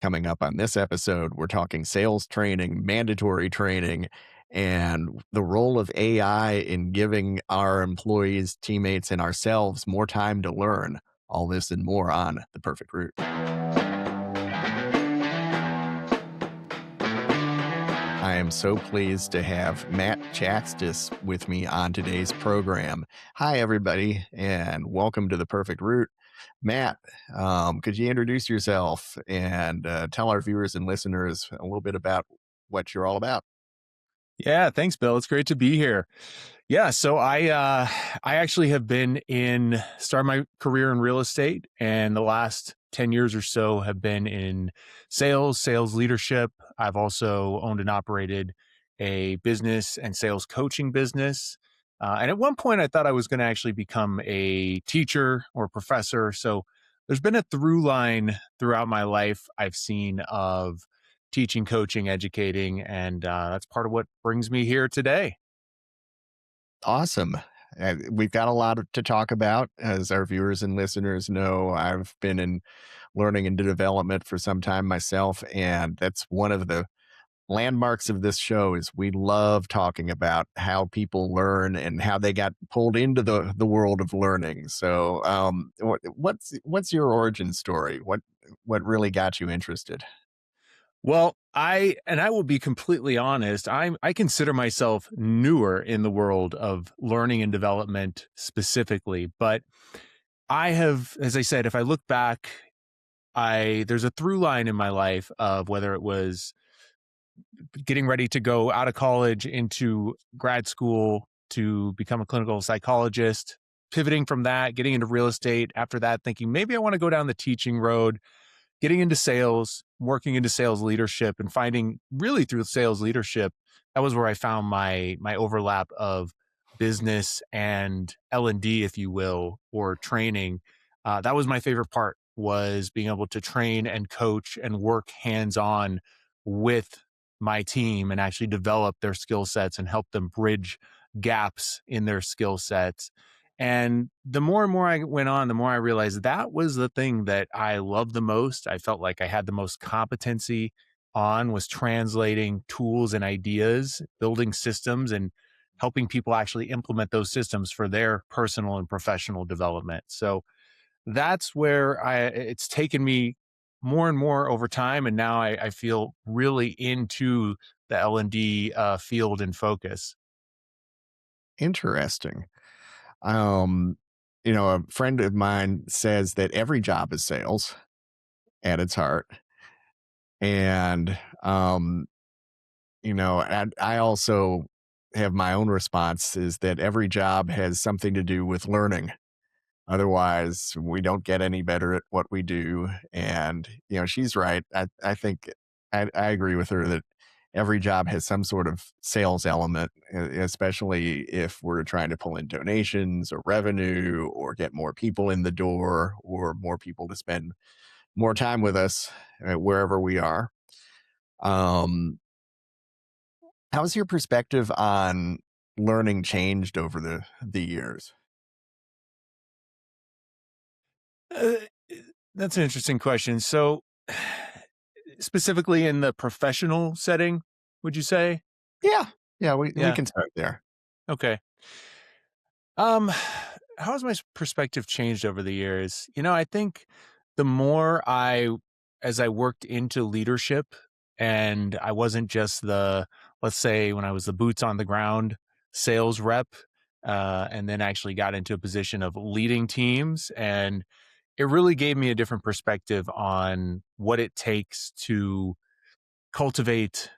Coming up on this episode, we're talking sales training, mandatory training, and the role of AI in giving our employees, teammates, and ourselves more time to learn. All this and more on The Perfect Route. I am so pleased to have Matt Jakstis with me on today's program. Hi, everybody, and welcome to The Perfect Route. Matt, could you introduce yourself and tell our viewers and listeners a little bit about what you're all about? Yeah, thanks, Bill. It's great to be here. Yeah, so I actually have been started my career in real estate, and the last 10 years or so have been in sales leadership. I've also owned and operated a business and sales coaching business. And at one point, I thought I was going to actually become a teacher or professor. So there's been a through line throughout my life I've seen of teaching, coaching, educating, and that's part of what brings me here today. Awesome. We've got a lot to talk about. As our viewers and listeners know, I've been in learning and development for some time myself, and that's one of the landmarks of this show is we love talking about how people learn and how they got pulled into the world of learning. So, what's your origin story? What really got you interested? Well, I will be completely honest. I consider myself newer in the world of learning and development specifically, but I have, as I said, if I look back, I there's a through line in my life of whether it was getting ready to go out of college into grad school to become a clinical psychologist, pivoting from that, getting into real estate. After that, thinking maybe I want to go down the teaching road, getting into sales, working into sales leadership, and finding really through sales leadership, that was where I found my overlap of business and L&D, if you will, or training. That was my favorite part, was being able to train and coach and work hands on with my team and actually develop their skill sets and help them bridge gaps in their skill sets. And the more and more I went on, the more I realized that was the thing that I loved the most. I felt like I had the most competency on, was translating tools and ideas, building systems, and helping people actually implement those systems for their personal and professional development. So that's where it's taken me more and more over time. And now I feel really into the L&D field and focus. Interesting. Um, a friend of mine says that every job is sales at its heart, and and I also have my own response is that every job has something to do with learning. Otherwise, we don't get any better at what we do. And, she's right. I think I agree with her that every job has some sort of sales element, especially if we're trying to pull in donations or revenue or get more people in the door or more people to spend more time with us wherever we are. Um, how's your perspective on learning changed over the years? Uh, that's an interesting question. So, specifically in the professional setting, would you say? Yeah. Yeah, we Yeah. can start there. Okay. Um, how has my perspective changed over the years? I think the more as I worked into leadership, and I wasn't just let's say when I was the boots on the ground sales rep, and then actually got into a position of leading teams, and it really gave me a different perspective on what it takes to cultivate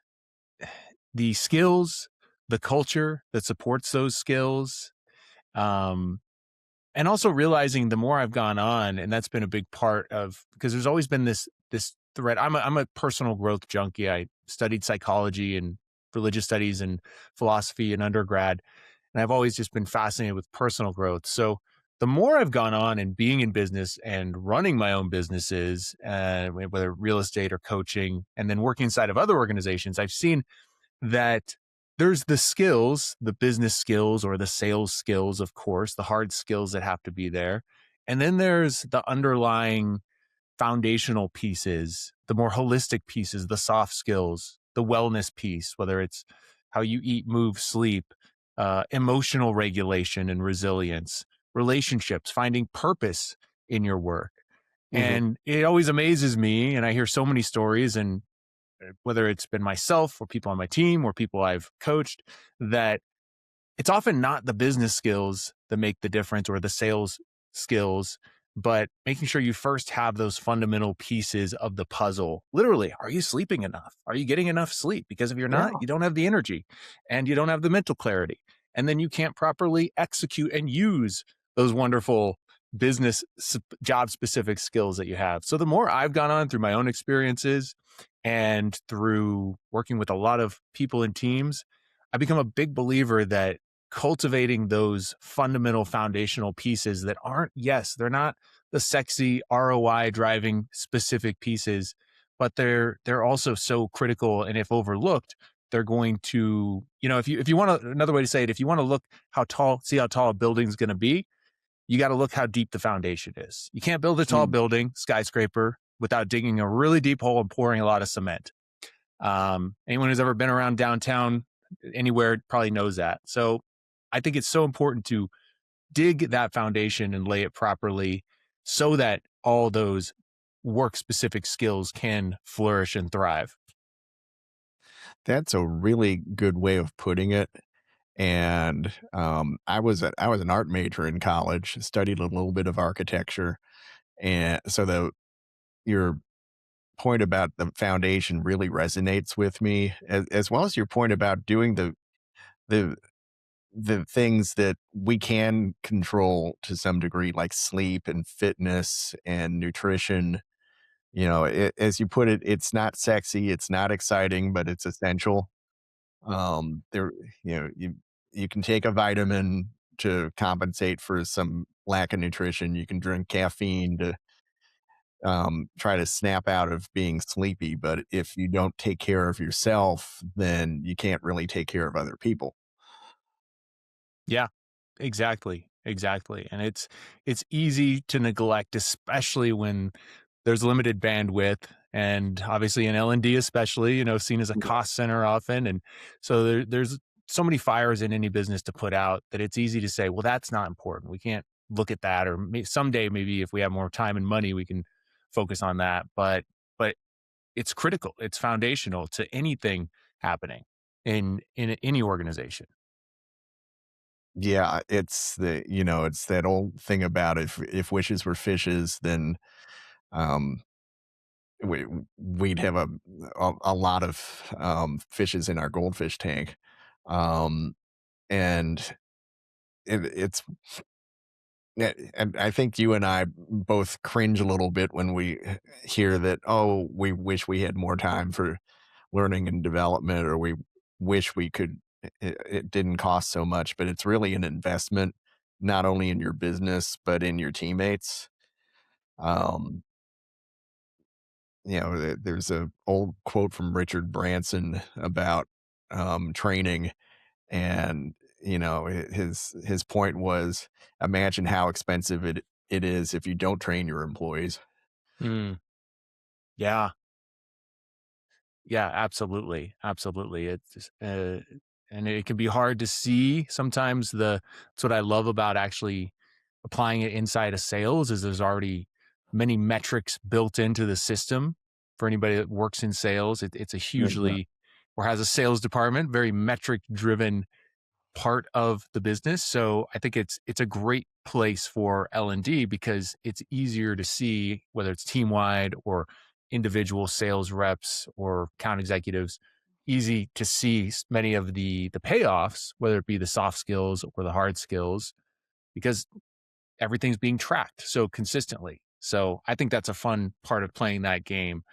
the skills, the culture that supports those skills. Um, and also realizing the more I've gone on, and that's been a big part of, because there's always been this thread. I'm a personal growth junkie. I studied psychology and religious studies and philosophy in undergrad, and I've always just been fascinated with personal growth. So the more I've gone on and being in business and running my own businesses, whether real estate or coaching, and then working inside of other organizations, I've seen that there's the skills, the business skills or the sales skills, of course, the hard skills that have to be there. And then there's the underlying foundational pieces, the more holistic pieces, the soft skills, the wellness piece, whether it's how you eat, move, sleep, emotional regulation and resilience, relationships, finding purpose in your work. Mhm. And it always amazes me. And I hear so many stories, and whether it's been myself or people on my team or people I've coached, that it's often not the business skills that make the difference or the sales skills, but making sure you first have those fundamental pieces of the puzzle. Literally, are you sleeping enough? Are you getting enough sleep? Because if you're Yeah. not, you don't have the energy and you don't have the mental clarity. And then you can't properly execute and use those wonderful job specific skills that you have. So the more I've gone on through my own experiences and through working with a lot of people and teams, I become a big believer that cultivating those fundamental foundational pieces that aren't, yes, they're not the sexy ROI driving specific pieces, but they're also so critical. And if overlooked, they're going to, if you want to, another way to say it, if you want to look how tall, see how tall a building's going to be, you got to look how deep the foundation is. You can't build a tall Mm. building, skyscraper, without digging a really deep hole and pouring a lot of cement. Anyone who's ever been around downtown anywhere probably knows that. So I think it's so important to dig that foundation and lay it properly so that all those work specific skills can flourish and thrive. That's a really good way of putting it. And I was an art major in college, studied a little bit of architecture, and so the your point about the foundation really resonates with me, as well as your point about doing the the things that we can control to some degree, like sleep and fitness and nutrition. As you put it, it's not sexy, it's not exciting, but it's essential. There, you can take a vitamin to compensate for some lack of nutrition. You can drink caffeine to try to snap out of being sleepy. But if you don't take care of yourself, then you can't really take care of other people. Yeah, exactly. Exactly. And it's easy to neglect, especially when there's limited bandwidth, and obviously in L&D especially, seen as a Yeah. cost center often. And so there's so many fires in any business to put out that it's easy to say, well, that's not important. We can't look at that, or someday maybe if we have more time and money, we can focus on that. But it's critical. It's foundational to anything happening in any organization. Yeah, it's that old thing about if wishes were fishes, then um, we we'd have a lot of fishes in our goldfish tank, um, and it's yeah, and I think you and I both cringe a little bit when we hear that, oh, we wish we had more time for learning and development, or we wish we could, it didn't cost so much, but it's really an investment, not only in your business, but in your teammates. Um, there's a old quote from Richard Branson about training, and his point was, imagine how expensive it is if you don't train your employees. Mm, yeah. Yeah, absolutely, absolutely. And it can be hard to see sometimes. That's what I love about actually applying it inside of sales is there's already many metrics built into the system for anybody that works in sales. It's a Mhm. hugely or has a sales department, very metric driven part of the business. So I think it's a great place for L&D because it's easier to see whether it's team wide or individual sales reps or account executives, easy to see many of the payoffs, whether it be the soft skills or the hard skills, because everything's being tracked so consistently. So I think that's a fun part of playing that game.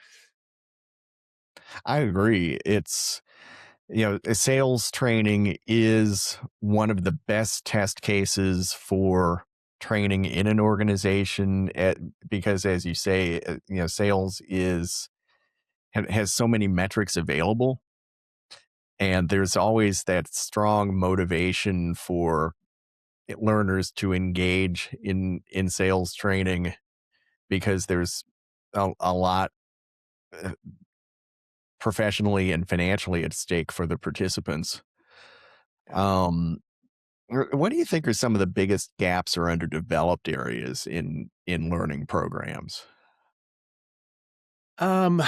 I agree. Sales training is one of the best test cases for training in an organization because as you say, sales has so many metrics available, and there's always that strong motivation for learners to engage in sales training because there's a lot. uh, professionally and financially at stake for the participants. Um, what do you think are some of the biggest gaps or underdeveloped areas in learning programs? Um,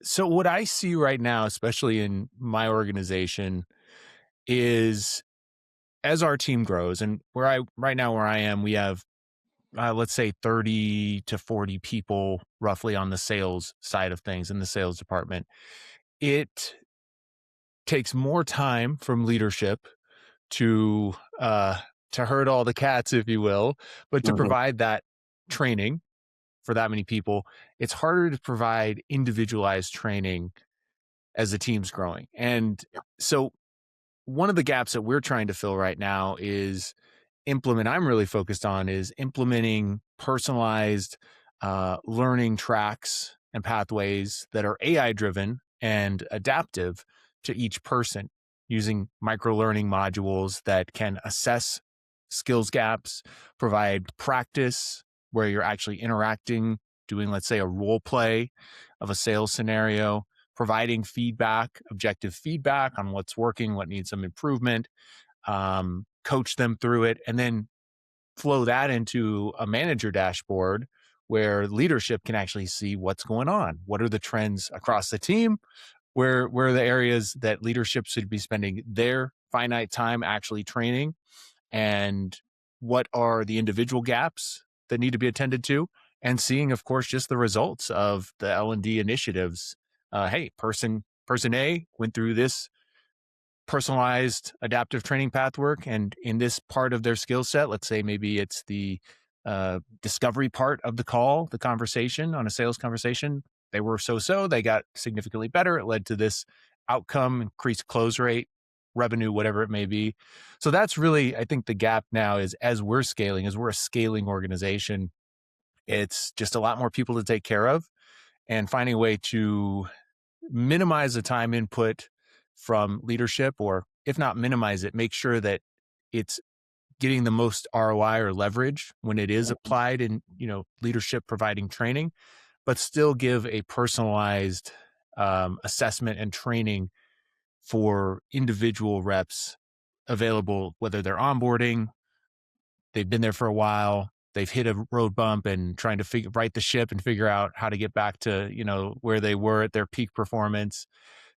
so what I see right now, especially in my organization, is as our team grows, and where I right now where I am, we have let's say 30 to 40 people roughly on the sales side of things in the sales department. It takes more time from leadership to to herd all the cats, if you will, but to Mhm. provide that training for that many people. It's harder to provide individualized training as the team's growing. And so one of the gaps that we're trying to fill right now is I'm really focused on is implementing personalized learning tracks and pathways that are AI driven and adaptive to each person using micro learning modules that can assess skills gaps, provide practice where you're actually interacting, doing, let's say, a role play of a sales scenario, providing feedback, objective feedback on what's working, what needs some improvement, coach them through it, and then flow that into a manager dashboard where leadership can actually see what's going on. What are the trends across the team? Where are the areas that leadership should be spending their finite time actually training? And what are the individual gaps that need to be attended to? And seeing, of course, just the results of the L&D initiatives. Hey, person A went through this personalized adaptive training path work, and in this part of their skill set, let's say maybe it's the discovery part of the call, the conversation on a sales conversation, they were so they got significantly better. It led to this outcome, increased close rate, revenue, whatever it may be. So that's really, I think, the gap now is as we're scaling, as we're a scaling organization, it's just a lot more people to take care of, and finding a way to minimize the time input from leadership, or if not minimize it, make sure that it's getting the most ROI or leverage when it is applied in, leadership providing training, but still give a personalized assessment and training for individual reps available, whether they're onboarding, they've been there for a while, they've hit a road bump and trying to right the ship and figure out how to get back to, where they were at their peak performance.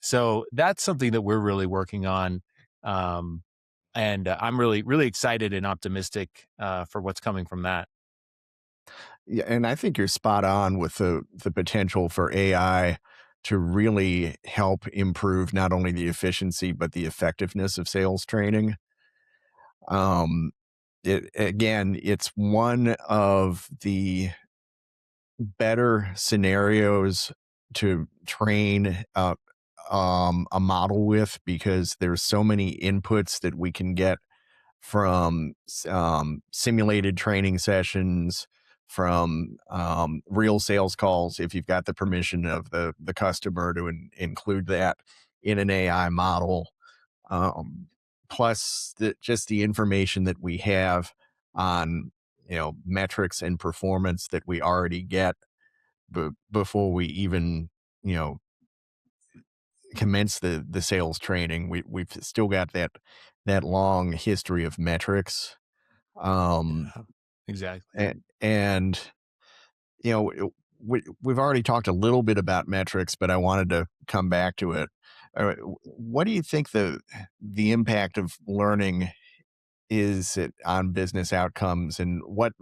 So that's something that we're really working on. Um, and I'm really, really excited and optimistic for what's coming from that. Yeah, and I think you're spot on with the potential for AI to really help improve not only the efficiency but the effectiveness of sales training. Um, it's one of the better scenarios to train a model with, because there's so many inputs that we can get from simulated training sessions, from real sales calls, if you've got the permission of the customer to include that in an AI model. Um, Plus, just the information that we have on metrics and performance that we already get before we even you know commence the sales training. We've still got that long history of metrics. Um, Yeah, exactly. and you know, we've already talked a little bit about metrics, but I wanted to come back to it. What do you think the impact of learning is it on business outcomes, and what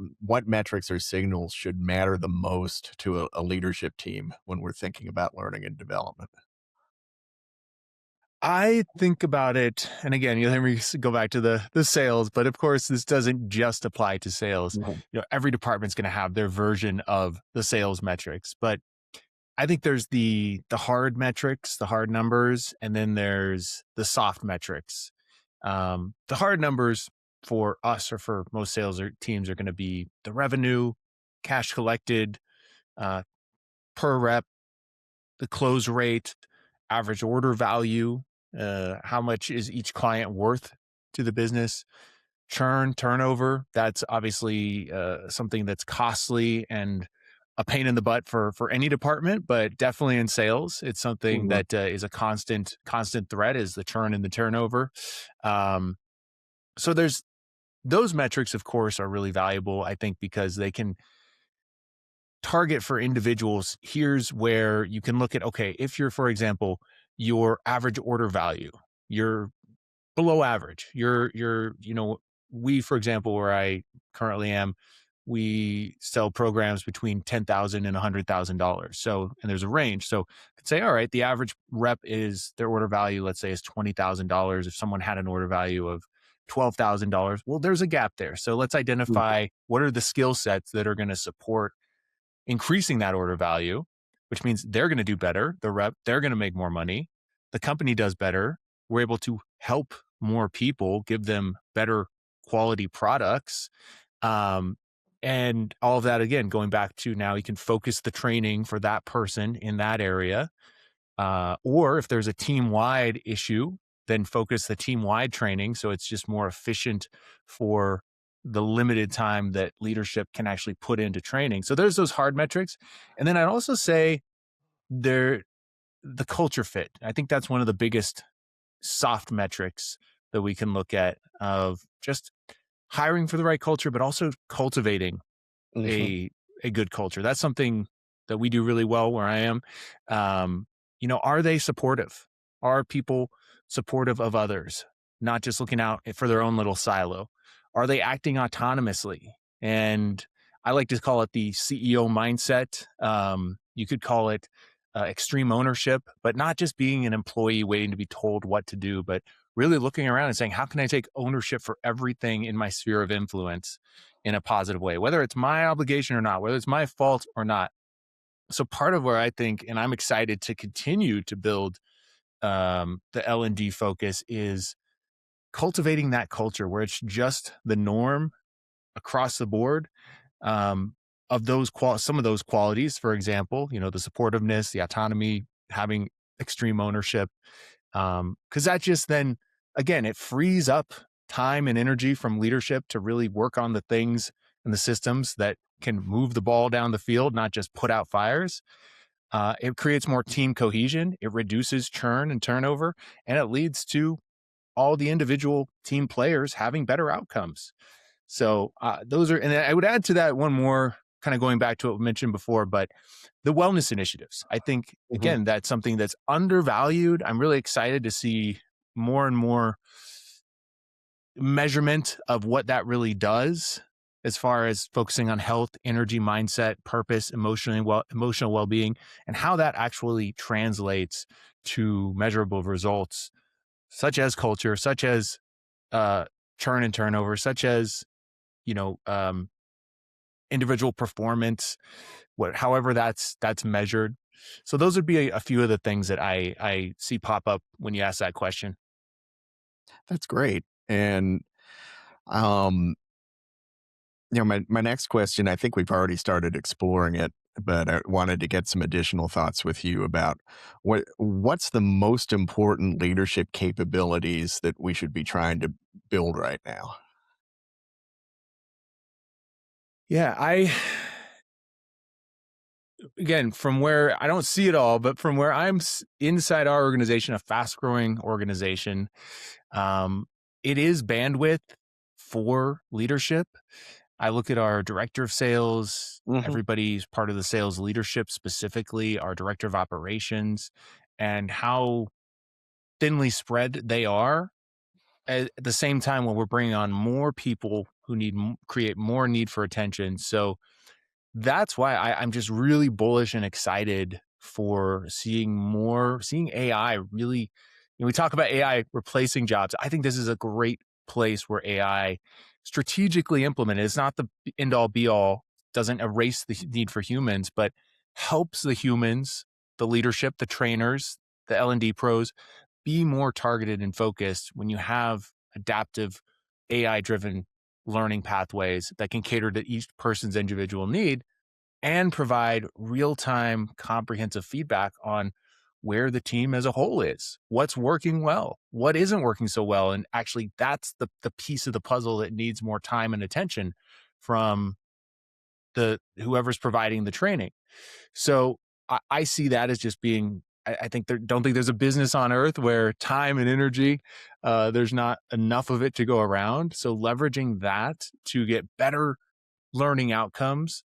metrics or signals should matter the most to a leadership team when we're thinking about learning and development? I think about it, and again, you'll hear me go back to the sales, but of course, this doesn't just apply to sales. Mhm. Every department's going to have their version of the sales metrics, but I think there's the hard metrics, the hard numbers, and then there's the soft metrics. The hard numbers for us or for most sales or teams are going to be the revenue, cash collected, uh, per rep, the close rate, average order value, how much is each client worth to the business, churn, turnover. That's obviously something that's costly and a pain in the butt for any department, but definitely in sales, it's something Mhm. that is a constant threat is the churn and the turnover. Um, so there's those metrics, of course, are really valuable, I think, because they can target for individuals. Here's where you can look at, okay, if you're, for example, your average order value, you're below average. We, for example, where I currently am, we sell programs between $10,000 and $100,000. So, and there's a range. So, I could say, all right, the average rep is their order value, let's say, is $20,000. If someone had an order value of $12,000, well, there's a gap there. So, let's Mhm. identify what are the skill sets that are going to support increasing that order value, which means they're going to do better. The rep, they're going to make more money. The company does better. We're able to help more people, give them better quality products. Um, and all of that, again, going back to now, you can focus the training for that person in that area. Or if there's a team wide issue, then focus the team wide training. So it's just more efficient for the limited time that leadership can actually put into training. So there's those hard metrics. And then I'd also say there, the culture fit. I think that's one of the biggest soft metrics that we can look at of just hiring for the right culture, but also cultivating Mhm. a a good culture. That's something that we do really well where I am. Um, are they supportive? Are people supportive of others, not just looking out for their own little silo? Are they acting autonomously? And I like to call it the CEO mindset. You could call it extreme ownership, but not just being an employee waiting to be told what to do, but really looking around and saying, how can I take ownership for everything in my sphere of influence in a positive way, whether it's my obligation or not, whether it's my fault or not. So part of where I think, and I'm excited to continue to build the L&D focus is cultivating that culture where it's just the norm across the board um, of some of those qualities. For example, the supportiveness, the autonomy, having extreme ownership, because that just then again it frees up time and energy from leadership to really work on the things and the systems that can move the ball down the field, not just put out fires. It creates more team cohesion, it reduces churn and turnover, and it leads to all the individual team players having better outcomes. So those are, and I would add to that one more, kind of going back to what we mentioned before, but the wellness initiatives. I think Mhm. again that's something that's undervalued. I'm really excited to see more and more measurement of what that really does, as far as focusing on health, energy, mindset, purpose, emotional well-being, and how that actually translates to measurable results, such as culture, such as uh, churn and turnover, such as you know um, individual performance, however that's measured. So those would be a few of the things that I see pop up when you ask that question. That's great. And, um, my next question, I think we've already started exploring it, but I wanted to get some additional thoughts with you about what's the most important leadership capabilities that we should be trying to build right now? Yeah, I again, from where I don't see it all, but from where inside our organization, a fast growing organization, um, it is bandwidth for leadership. I look at our director of sales, Mhm. everybody's part of the sales leadership, specifically our director of operations, and how thinly spread they are. At the same time, when we're bringing on more people who create more need for attention. So that's why I'm just really bullish and excited for seeing AI really. We talk about AI replacing jobs. I think this is a great place where AI strategically implemented. It's not the end all be all, doesn't erase the need for humans, but helps the humans, the leadership, the trainers, the L&D pros be more targeted and focused when you have adaptive AI driven learning pathways that can cater to each person's individual need and provide real time comprehensive feedback on where the team as a whole is, what's working well, what isn't working so well. And actually, that's the piece of the puzzle that needs more time and attention from the whoever's providing the training. So I see that as just being. I think don't think there's a business on earth where time and energy, there's not enough of it to go around. So leveraging that to get better learning outcomes,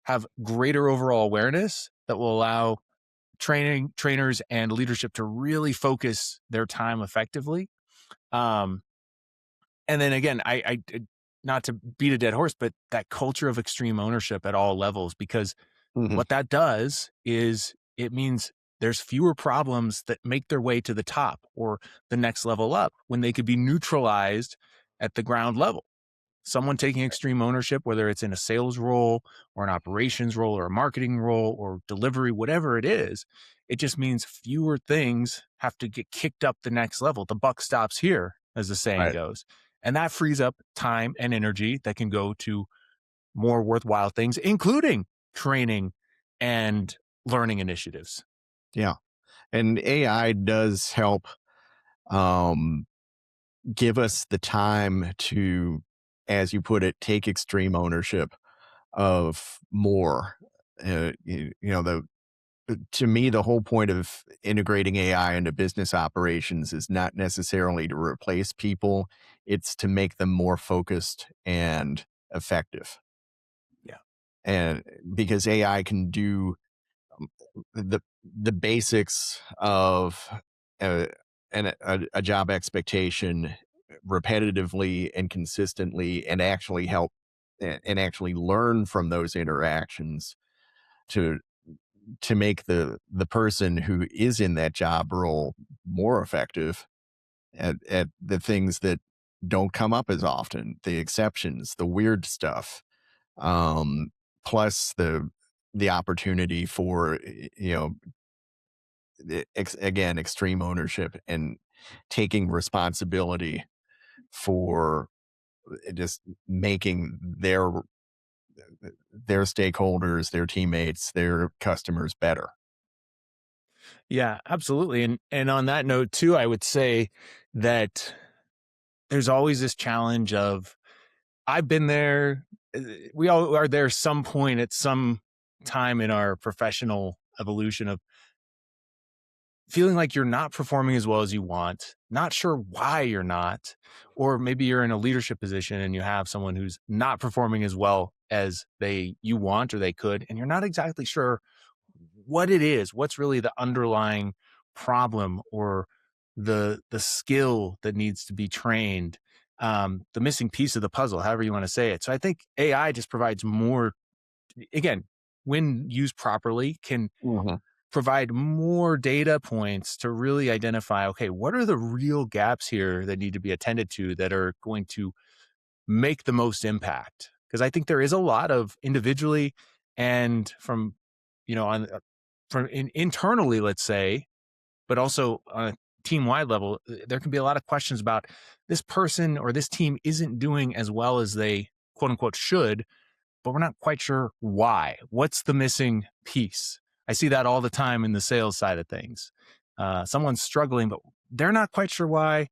have greater overall awareness that will allow trainers and leadership to really focus their time effectively. Um, and then again, not to beat a dead horse, but that culture of extreme ownership at all levels, because Mhm. what that does is it means there's fewer problems that make their way to the top or the next level up when they could be neutralized at the ground level. Someone taking extreme ownership, whether it's in a sales role or an operations role or a marketing role or delivery, whatever it is, it just means fewer things have to get kicked up the next level. The buck stops here, as the saying Right. goes. And that frees up time and energy that can go to more worthwhile things, including training and learning initiatives. Yeah. And AI does help um, give us the time to, as you put it, take extreme ownership of more. The to me, the whole point of integrating AI into business operations is not necessarily to replace people; it's to make them more focused and effective. Yeah. And because AI can do the basics of uh, a job expectation repetitively and consistently, and actually help and actually learn from those interactions to make the person who is in that job role more effective at the things that don't come up as often, the exceptions, the weird stuff, um, plus the opportunity for again, extreme ownership and taking responsibility for just making their stakeholders, their teammates, their customers better. Yeah, absolutely. And on that note too, I would say that there's always this challenge of I've been there. We all are there some point at some time in our professional evolution of feeling like you're not performing as well as you want, not sure why you're not, or maybe you're in a leadership position and you have someone who's not performing as well as you want or they could, and you're not exactly sure what it is, what's really the underlying problem or the skill that needs to be trained, the missing piece of the puzzle, however you want to say it. So I think AI just provides more, again, when used properly, can Mhm. provide more data points to really identify, okay, what are the real gaps here that need to be attended to that are going to make the most impact? Because I think there is a lot of individually and from, on internally, let's say, but also on a team wide level, there can be a lot of questions about this person or this team isn't doing as well as they quote unquote should, but we're not quite sure why. What's the missing piece? I see that all the time in the sales side of things. Someone's struggling, but they're not quite sure why.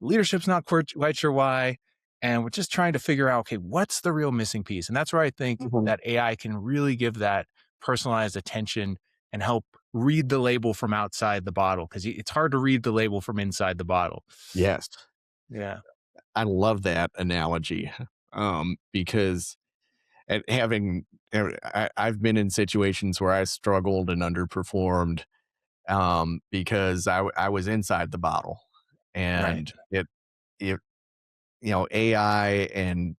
Leadership's not quite sure why. And we're just trying to figure out, okay, what's the real missing piece? And that's where I think Mhm. that AI can really give that personalized attention and help read the label from outside the bottle, because it's hard to read the label from inside the bottle. Yes, Yeah. I love that analogy, because I've been in situations where I struggled and underperformed, because I was inside the bottle, Right. and it AI and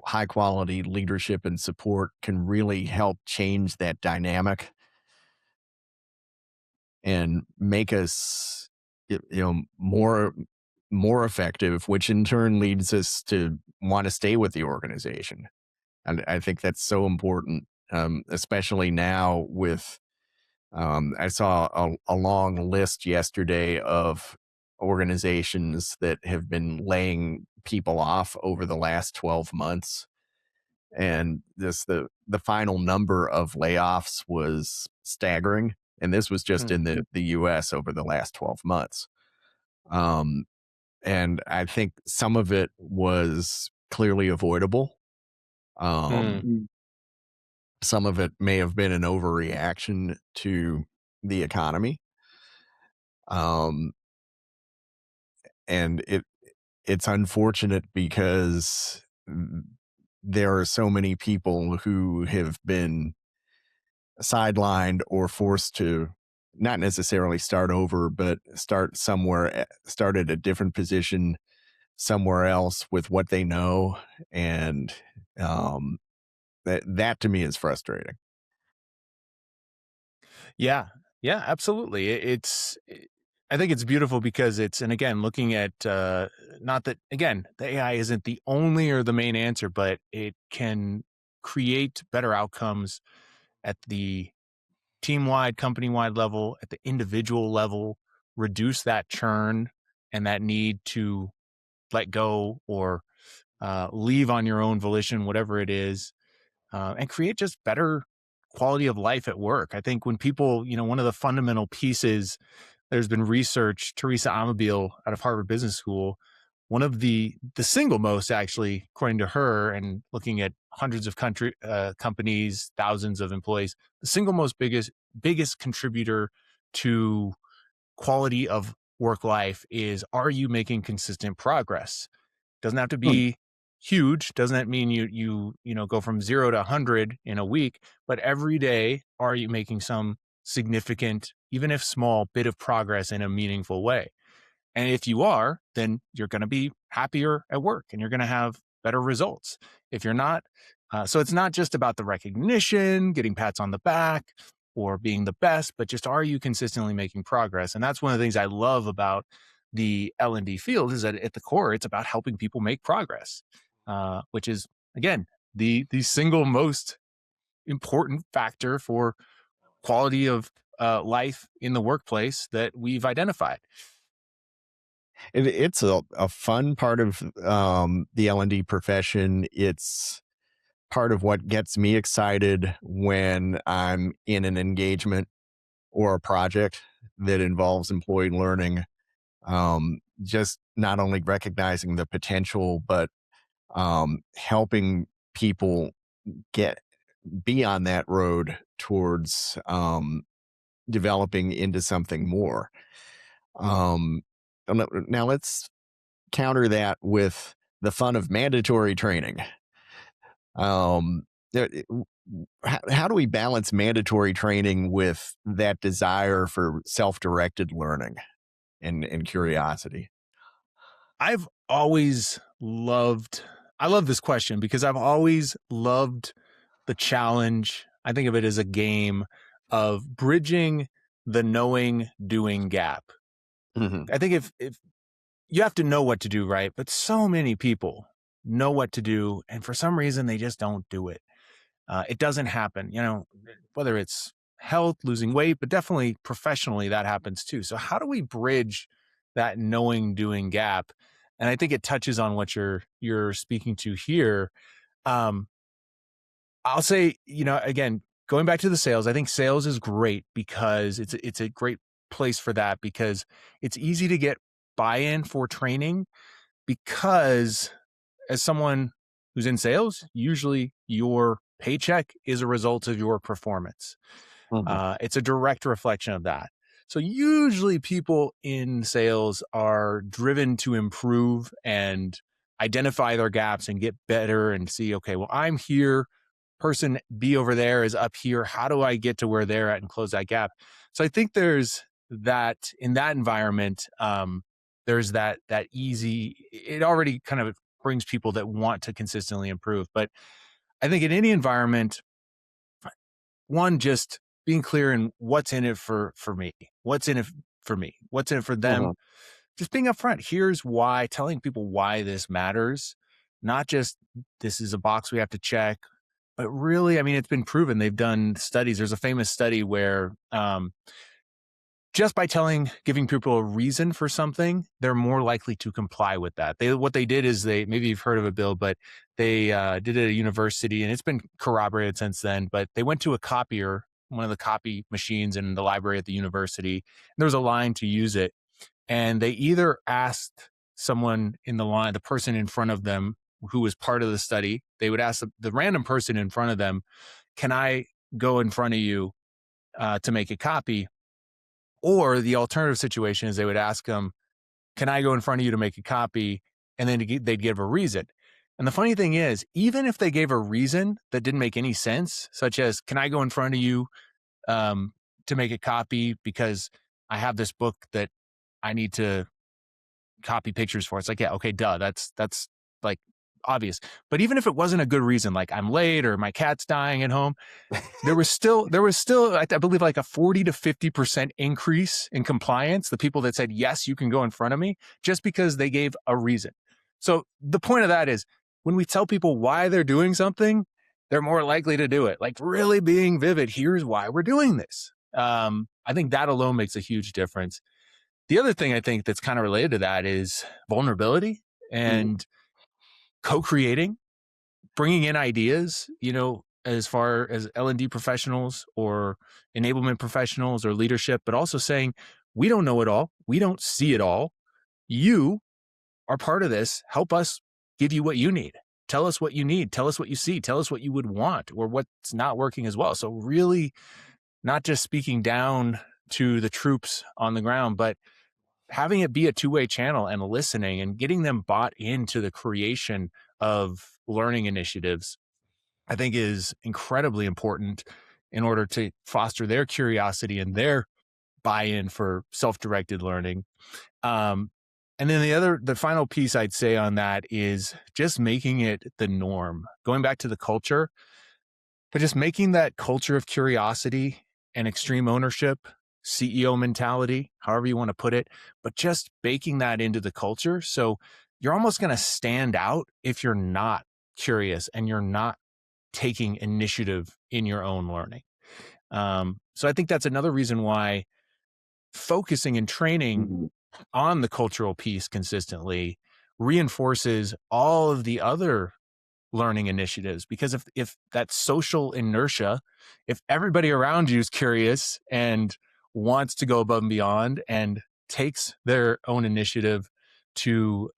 high quality leadership and support can really help change that dynamic and make us more effective, which in turn leads us to want to stay with the organization. And I think that's so important, especially now with I saw a long list yesterday of organizations that have been laying people off over the last 12 months. And the final number of layoffs was staggering. And this was just Mm, in the US over the last 12 months. Um, and I think some of it was clearly avoidable. mm, Some of it may have been an overreaction to the economy. Um, and it's unfortunate because there are so many people who have been sidelined or forced to not necessarily start over, but start at a different position somewhere else with what they know. And um, that to me is frustrating. Yeah. Yeah, absolutely. I think it's beautiful because and again, looking at, not that, again, the AI isn't the only or the main answer, but it can create better outcomes at the team wide, company wide level, at the individual level, reduce that churn and that need to let go or leave on your own volition, whatever it is, and create just better quality of life at work. I think when people, one of the fundamental pieces, there's been research, Teresa Amabile out of Harvard Business School, one of the single most, actually, according to her, and looking at hundreds of companies, thousands of employees, the single most biggest contributor to quality of work life is, are you making consistent progress? Doesn't have to Hmm. be huge. Doesn't mean go from 0 to 100 in a week, but every day, are you making some significant, even if small, bit of progress in a meaningful way? And if you are, then you're going to be happier at work and you're going to have better results. If you're not, so it's not just about the recognition, getting pats on the back, or being the best, but just, are you consistently making progress? And that's one of the things I love about the L&D field, is that at the core, it's about helping people make progress, which is, again, the single most important factor for quality of life in the workplace that we've identified. It's a fun part of the L&D profession. It's part of what gets me excited when I'm in an engagement or a project that involves employee learning. Just not only recognizing the potential, but helping people get be on that road towards developing into something more. Um, now let's counter that with the fun of mandatory training. Um, how do we balance mandatory training with that desire for self-directed learning and curiosity? I've always loved I love this question because I've always loved the challenge. I think of it as a game of bridging the knowing doing gap. Hmm. I think if you have to know what to do, right? But so many people know what to do, and for some reason they just don't do it. It doesn't happen, whether it's health, losing weight, but definitely professionally that happens too. So how do we bridge that knowing doing gap? And I think it touches on what you're speaking to here. Um, I'll say, again, going back to the sales, I think sales is great because it's a great place for that, because it's easy to get buy-in for training, because as someone who's in sales, usually your paycheck is a result of your performance. Hmm. It's a direct reflection of that. So usually people in sales are driven to improve and identify their gaps and get better and see, okay, well, I'm here. Person B over there is up here. How do I get to where they're at and close that gap? So I think there's that in that environment. There's that easy. It already kind of brings people that want to consistently improve. But I think in any environment, one, just being clear in what's in it for me, what's in it for me, what's in it for them. Hmm. Just being upfront. Here's why. Telling people why this matters, not just this is a box we have to check, but really, I mean, it's been proven. They've done studies. There's a famous study where just by giving people a reason for something, they're more likely to comply with that. What they did is, maybe you've heard of it, Bill, but they did it at a university, and it's been corroborated since then. But they went to a copier, one of the copy machines in the library at the university. And there was a line to use it, and they either asked someone in the line, the person in front of them who was part of the study, they would ask the random person in front of them, can I go in front of you to make a copy? Or the alternative situation is they would ask them, can I go in front of you to make a copy? And then they'd give a reason. And the funny thing is, even if they gave a reason that didn't make any sense, such as, can I go in front of you to make a copy because I have this book that I need to copy pictures for? It's like, yeah, okay, duh. That's like obvious. But even if it wasn't a good reason, like I'm late or my cat's dying at home, there was still I believe like a 40 to 50% increase in compliance. The people that said yes, you can go in front of me, just because they gave a reason. So the point of that is, when we tell people why they're doing something, they're more likely to do it. Like, really being vivid, here's why we're doing this. I think that alone makes a huge difference. The other thing I think that's kind of related to that is vulnerability Mhm. and co-creating, bringing in ideas, as far as L&D professionals or enablement professionals or leadership, but also saying, we don't know it all. We don't see it all. You are part of this. Help us give you what you need. Tell us what you need. Tell us what you see. Tell us what you would want or what's not working as well. So really not just speaking down to the troops on the ground, but having it be a two-way channel and listening and getting them bought into the creation of learning initiatives, I think is incredibly important in order to foster their curiosity and their buy-in for self-directed learning. Um, and then the final piece I'd say on that is just making it the norm. Going back to the culture, but just making that culture of curiosity and extreme ownership, CEO mentality, however you want to put it, but just baking that into the culture. So you're almost going to stand out if you're not curious and you're not taking initiative in your own learning. So I think that's another reason why focusing and training Mhm. on the cultural piece consistently reinforces all of the other learning initiatives. Because if that social inertia, if everybody around you is curious and wants to go above and beyond and takes their own initiative to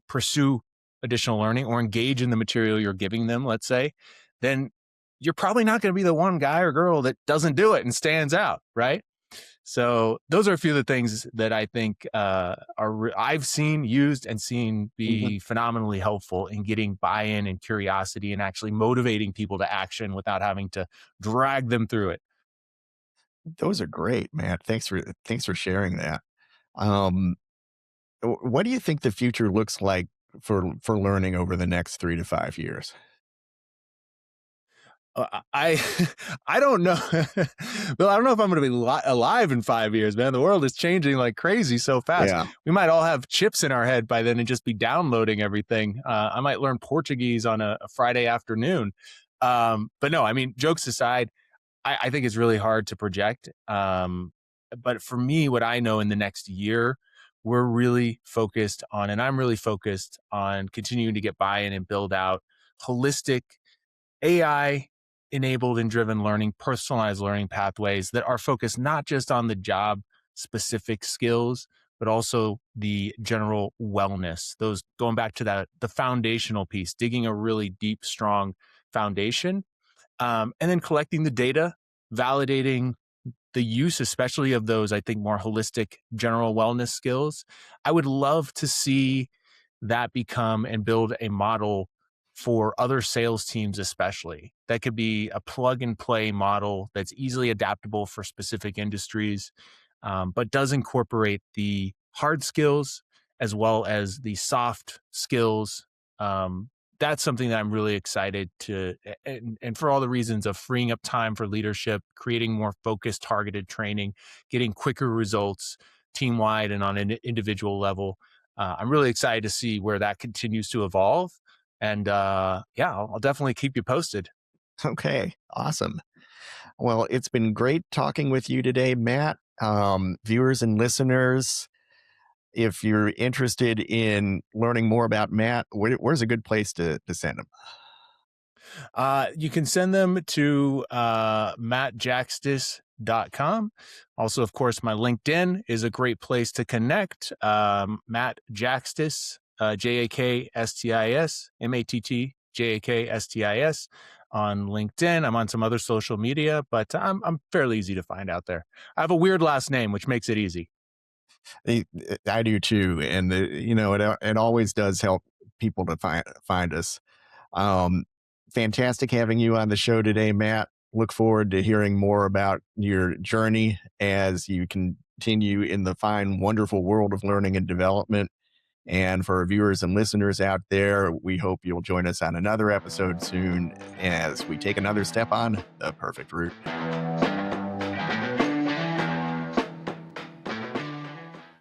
pursue additional learning or engage in the material you're giving them, let's say, then you're probably not going to be the one guy or girl that doesn't do it and stands out, right? So those are a few of the things that I think I've seen used and seen Mhm. be phenomenally helpful in getting buy-in and curiosity and actually motivating people to action without having to drag them through it. Those are great, man. Thanks for sharing that. Um, what do you think the future looks like for learning over the next 3 to 5 years? I I don't know. Well, I don't know if I'm going to be alive in 5 years, man. The world is changing like crazy so fast. Yeah. We might all have chips in our head by then and just be downloading everything. I might learn Portuguese on a Friday afternoon. But no, I mean, jokes aside, I think it's really hard to project. But for me, what I know in the next year, we're really focused on, and I'm really focused on continuing to get buy-in and build out holistic AI enabled and driven learning, personalized learning pathways that are focused not just on the job specific skills, but also the general wellness. Those going back to that, the foundational piece, digging a really deep, strong foundation, and then collecting the data, validating the use, especially of those, I think, more holistic general wellness skills. I would love to see that become and build a model for other sales teams, especially. That could be a plug and play model that's easily adaptable for specific industries, but does incorporate the hard skills as well as the soft skills. Um, that's something that I'm really excited to, and for all the reasons of freeing up time for leadership, creating more focused, targeted training, getting quicker results team wide and on an individual level. I'm really excited to see where that continues to evolve. And yeah, I'll definitely keep you posted. Okay. Awesome. Well, it's been great talking with you today, Matt. Viewers and listeners, if you're interested in learning more about Matt, where's a good place to send them? You can send them to mattjakstis.com. Also, of course, my LinkedIn is a great place to connect. Matt Jakstis, Jakstis, Mattsjakstis. on LinkedIn. I'm on some other social media, but I'm fairly easy to find out there. I have a weird last name, which makes it easy. I do too, and it always does help people to find us. Um, Fantastic having you on the show today, Matt. Look forward to hearing more about your journey as you continue in the fine, wonderful world of learning and development. And for our viewers and listeners out there, we hope you'll join us on another episode soon as we take another step on the perfect route.